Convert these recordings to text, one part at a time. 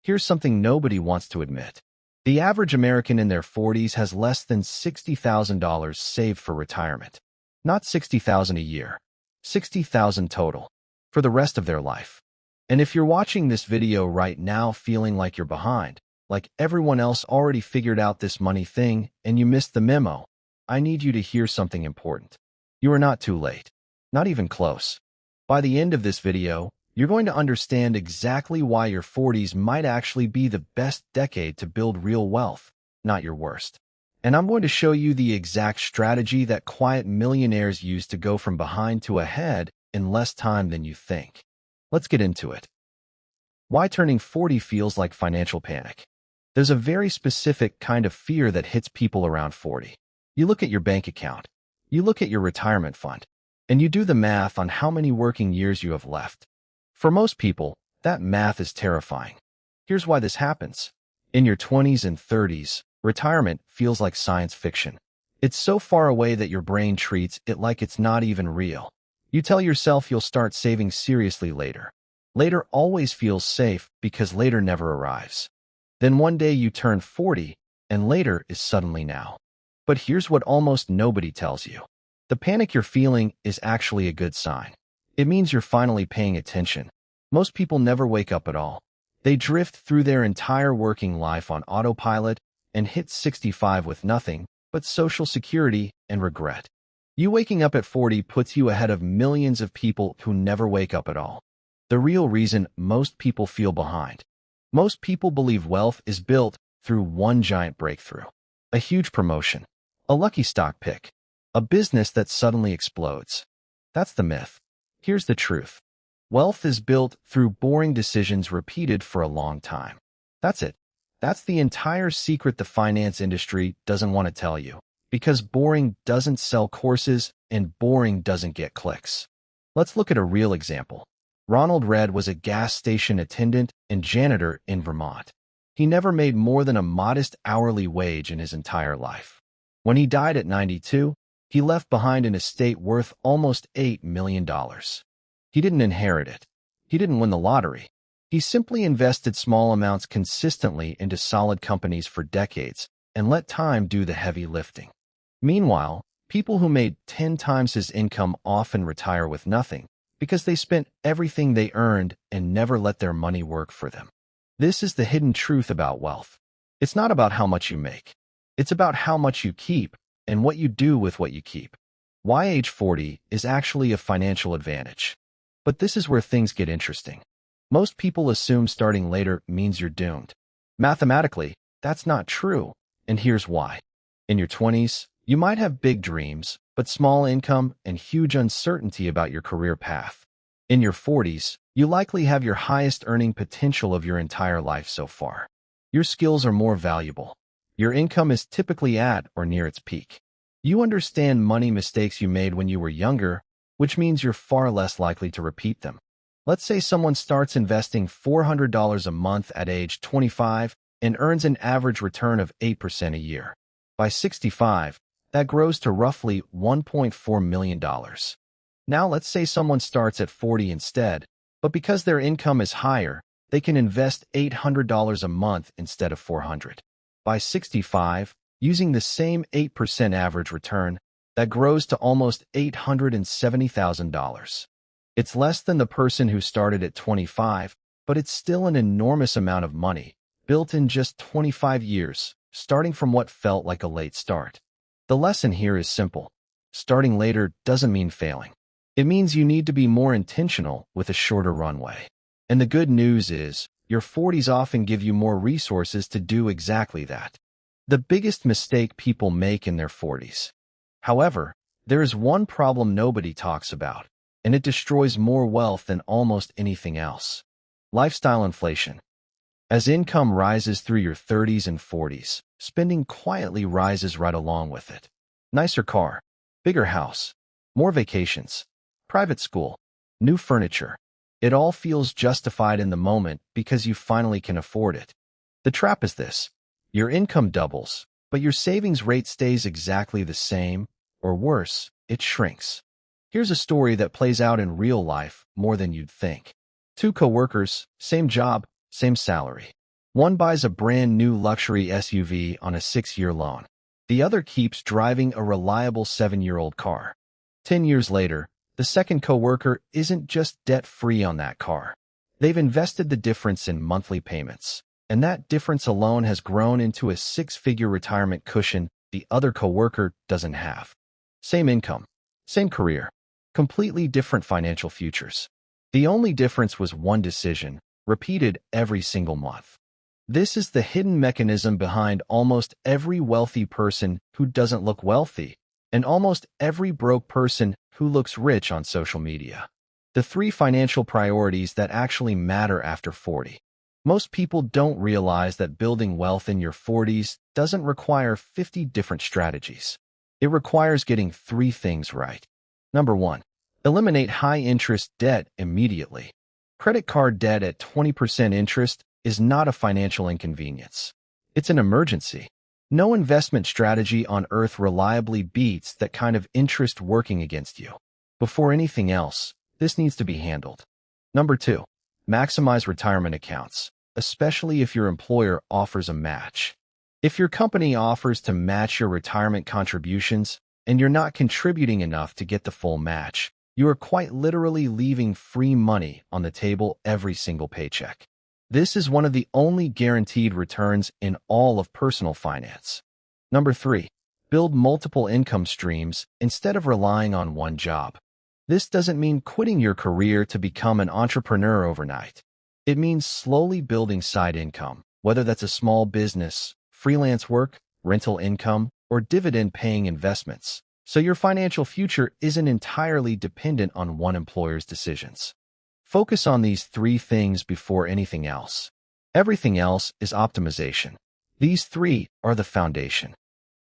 Here's something nobody wants to admit. The average American in their 40s has less than $60,000 saved for retirement. Not $60,000 a year, $60,000 total, for the rest of their life. And if you're watching this video right now feeling like you're behind, like everyone else already figured out this money thing and you missed the memo, I need you to hear something important. You are not too late. Not even close. By the end of this video, you're going to understand exactly why your 40s might actually be the best decade to build real wealth, not your worst. And I'm going to show you the exact strategy that quiet millionaires use to go from behind to ahead in less time than you think. Let's get into it. Why turning 40 feels like financial panic. There's a very specific kind of fear that hits people around 40. You look at your bank account, you look at your retirement fund, and you do the math on how many working years you have left. For most people, that math is terrifying. Here's why this happens. In your 20s and 30s, retirement feels like science fiction. It's so far away that your brain treats it like it's not even real. You tell yourself you'll start saving seriously later. Later always feels safe because later never arrives. Then one day you turn 40, and later is suddenly now. But here's what almost nobody tells you. The panic you're feeling is actually a good sign. It means you're finally paying attention. Most people never wake up at all. They drift through their entire working life on autopilot and hit 65 with nothing but Social Security and regret. You waking up at 40 puts you ahead of millions of people who never wake up at all. The real reason most people feel behind. Most people believe wealth is built through one giant breakthrough. A huge promotion. A lucky stock pick. A business that suddenly explodes. That's the myth. Here's the truth. Wealth is built through boring decisions repeated for a long time. That's it. That's the entire secret the finance industry doesn't want to tell you. Because boring doesn't sell courses and boring doesn't get clicks. Let's look at a real example. Ronald Read was a gas station attendant and janitor in Vermont. He never made more than a modest hourly wage in his entire life. When he died at 92, he left behind an estate worth almost $8 million. He didn't inherit it. He didn't win the lottery. He simply invested small amounts consistently into solid companies for decades and let time do the heavy lifting. Meanwhile, people who made 10 times his income often retire with nothing because they spent everything they earned and never let their money work for them. This is the hidden truth about wealth. It's not about how much you make. It's about how much you keep and what you do with what you keep. Why age 40 is actually a financial advantage. But this is where things get interesting. Most people assume starting later means you're doomed. Mathematically, that's not true, and here's why. In your 20s, you might have big dreams, but small income and huge uncertainty about your career path. In your 40s, you likely have your highest earning potential of your entire life so far. Your skills are more valuable. Your income is typically at or near its peak. You understand money mistakes you made when you were younger, which means you're far less likely to repeat them. Let's say someone starts investing $400 a month at age 25 and earns an average return of 8% a year. By 65, that grows to roughly $1.4 million. Now let's say someone starts at 40 instead, but because their income is higher, they can invest $800 a month instead of $400. By 65, using the same 8% average return, that grows to almost $870,000. It's less than the person who started at 25, but it's still an enormous amount of money, built in just 25 years, starting from what felt like a late start. The lesson here is simple. Starting later doesn't mean failing. It means you need to be more intentional with a shorter runway. And the good news is, your 40s often give you more resources to do exactly that. The biggest mistake people make in their 40s. However, there is one problem nobody talks about, and it destroys more wealth than almost anything else. Lifestyle inflation. As income rises through your 30s and 40s, spending quietly rises right along with it. Nicer car, bigger house, more vacations, private school, new furniture. It all feels justified in the moment because you finally can afford it. The trap is this. Your income doubles, but your savings rate stays exactly the same, or worse, it shrinks. Here's a story that plays out in real life more than you'd think. Two co-workers, same job, same salary. One buys a brand new luxury SUV on a 6-year loan. The other keeps driving a reliable 7-year-old car. 10 years later, the second coworker isn't just debt-free on that car. They've invested the difference in monthly payments, and that difference alone has grown into a 6-figure retirement cushion the other coworker doesn't have. Same income, same career, completely different financial futures. The only difference was one decision, repeated every single month. This is the hidden mechanism behind almost every wealthy person who doesn't look wealthy, and almost every broke person who looks rich on social media. The 3 financial priorities that actually matter after 40. Most people don't realize that building wealth in your 40s doesn't require 50 different strategies. It requires getting 3 things right. Number 1. Eliminate high-interest debt immediately. Credit card debt at 20% interest is not a financial inconvenience. It's an emergency. No investment strategy on earth reliably beats that kind of interest working against you. Before anything else, this needs to be handled. Number 2. Maximize retirement accounts, especially if your employer offers a match. If your company offers to match your retirement contributions and you're not contributing enough to get the full match, you are quite literally leaving free money on the table every single paycheck. This is one of the only guaranteed returns in all of personal finance. Number 3. Build multiple income streams instead of relying on one job. This doesn't mean quitting your career to become an entrepreneur overnight. It means slowly building side income, whether that's a small business, freelance work, rental income, or dividend-paying investments, so your financial future isn't entirely dependent on one employer's decisions. Focus on these 3 things before anything else. Everything else is optimization. These 3 are the foundation.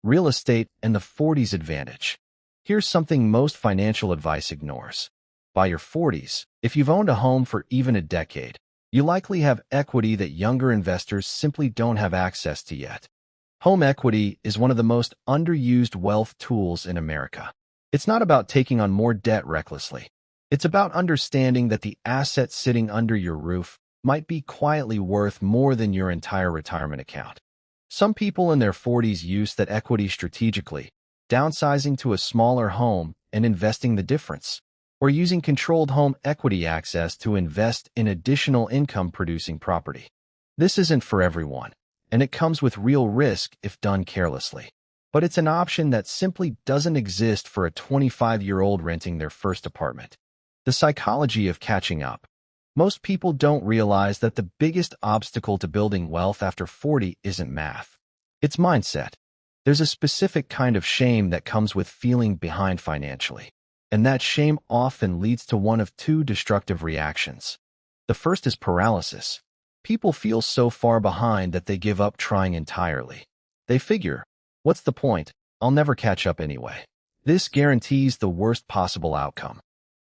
Real estate and the 40s advantage. Here's something most financial advice ignores. By your 40s, if you've owned a home for even a decade, you likely have equity that younger investors simply don't have access to yet. Home equity is one of the most underused wealth tools in America. It's not about taking on more debt recklessly. It's about understanding that the asset sitting under your roof might be quietly worth more than your entire retirement account. Some people in their 40s use that equity strategically, downsizing to a smaller home and investing the difference, or using controlled home equity access to invest in additional income-producing property. This isn't for everyone, and it comes with real risk if done carelessly. But it's an option that simply doesn't exist for a 25-year-old renting their first apartment. The psychology of catching up. Most people don't realize that the biggest obstacle to building wealth after 40 isn't math. It's mindset. There's a specific kind of shame that comes with feeling behind financially, and that shame often leads to one of 2 destructive reactions. The first is paralysis. People feel so far behind that they give up trying entirely. They figure, what's the point? I'll never catch up anyway. This guarantees the worst possible outcome.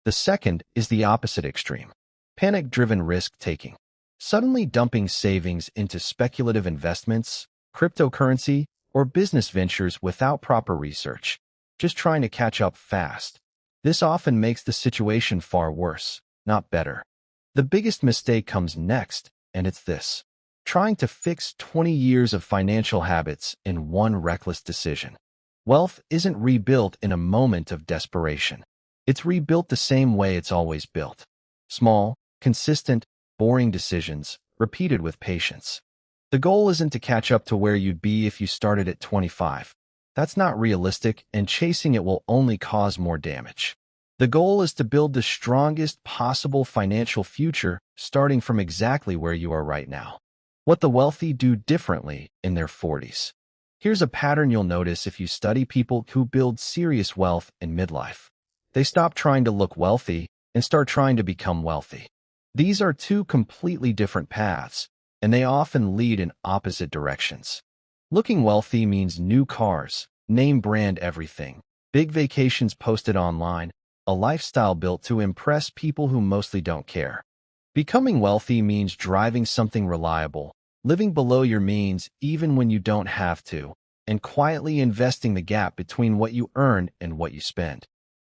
The second is the opposite extreme. Panic-driven risk-taking. Suddenly dumping savings into speculative investments, cryptocurrency, or business ventures without proper research, just trying to catch up fast. This often makes the situation far worse, not better. The biggest mistake comes next, and it's this: trying to fix 20 years of financial habits in one reckless decision. Wealth isn't rebuilt in a moment of desperation. It's rebuilt the same way it's always built. Small, consistent, boring decisions, repeated with patience. The goal isn't to catch up to where you'd be if you started at 25. That's not realistic, and chasing it will only cause more damage. The goal is to build the strongest possible financial future, starting from exactly where you are right now. What the wealthy do differently in their 40s. Here's a pattern you'll notice if you study people who build serious wealth in midlife. They stop trying to look wealthy and start trying to become wealthy. These are 2 completely different paths, and they often lead in opposite directions. Looking wealthy means new cars, name brand everything, big vacations posted online, a lifestyle built to impress people who mostly don't care. Becoming wealthy means driving something reliable, living below your means even when you don't have to, and quietly investing the gap between what you earn and what you spend.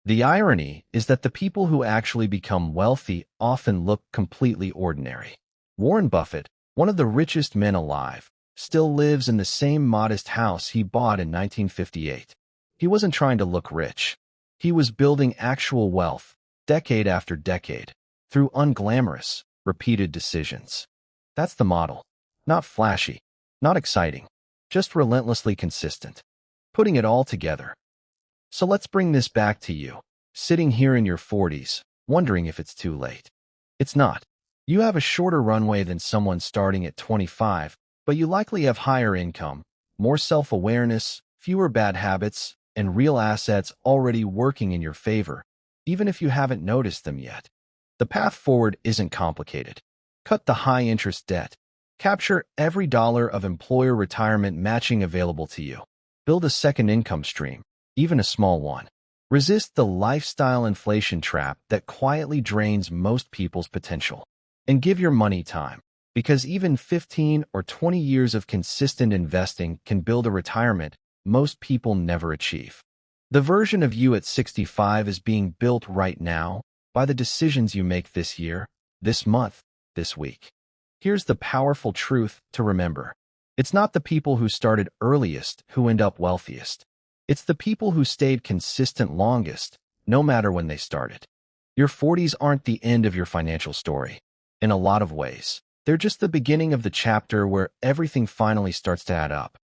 The irony is that the people who actually become wealthy often look completely ordinary. Warren Buffett, one of the richest men alive, still lives in the same modest house he bought in 1958. He wasn't trying to look rich. He was building actual wealth, decade after decade, through unglamorous, repeated decisions. That's the model. Not flashy, not exciting, just relentlessly consistent. Putting it all together. So let's bring this back to you, sitting here in your 40s, wondering if it's too late. It's not. You have a shorter runway than someone starting at 25, but you likely have higher income, more self-awareness, fewer bad habits, and real assets already working in your favor, even if you haven't noticed them yet. The path forward isn't complicated. Cut the high-interest debt. Capture every dollar of employer retirement matching available to you. Build a second income stream, even a small one. Resist the lifestyle inflation trap that quietly drains most people's potential. And give your money time, because even 15 or 20 years of consistent investing can build a retirement most people never achieve. The version of you at 65 is being built right now by the decisions you make this year, this month, this week. Here's the powerful truth to remember. It's not the people who started earliest who end up wealthiest. It's the people who stayed consistent longest, no matter when they started. Your 40s aren't the end of your financial story. In a lot of ways, they're just the beginning of the chapter where everything finally starts to add up.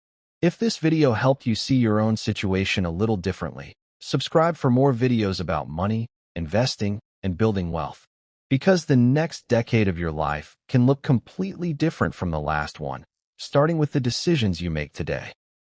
If this video helped you see your own situation a little differently, subscribe for more videos about money, investing, and building wealth. Because the next decade of your life can look completely different from the last one, starting with the decisions you make today.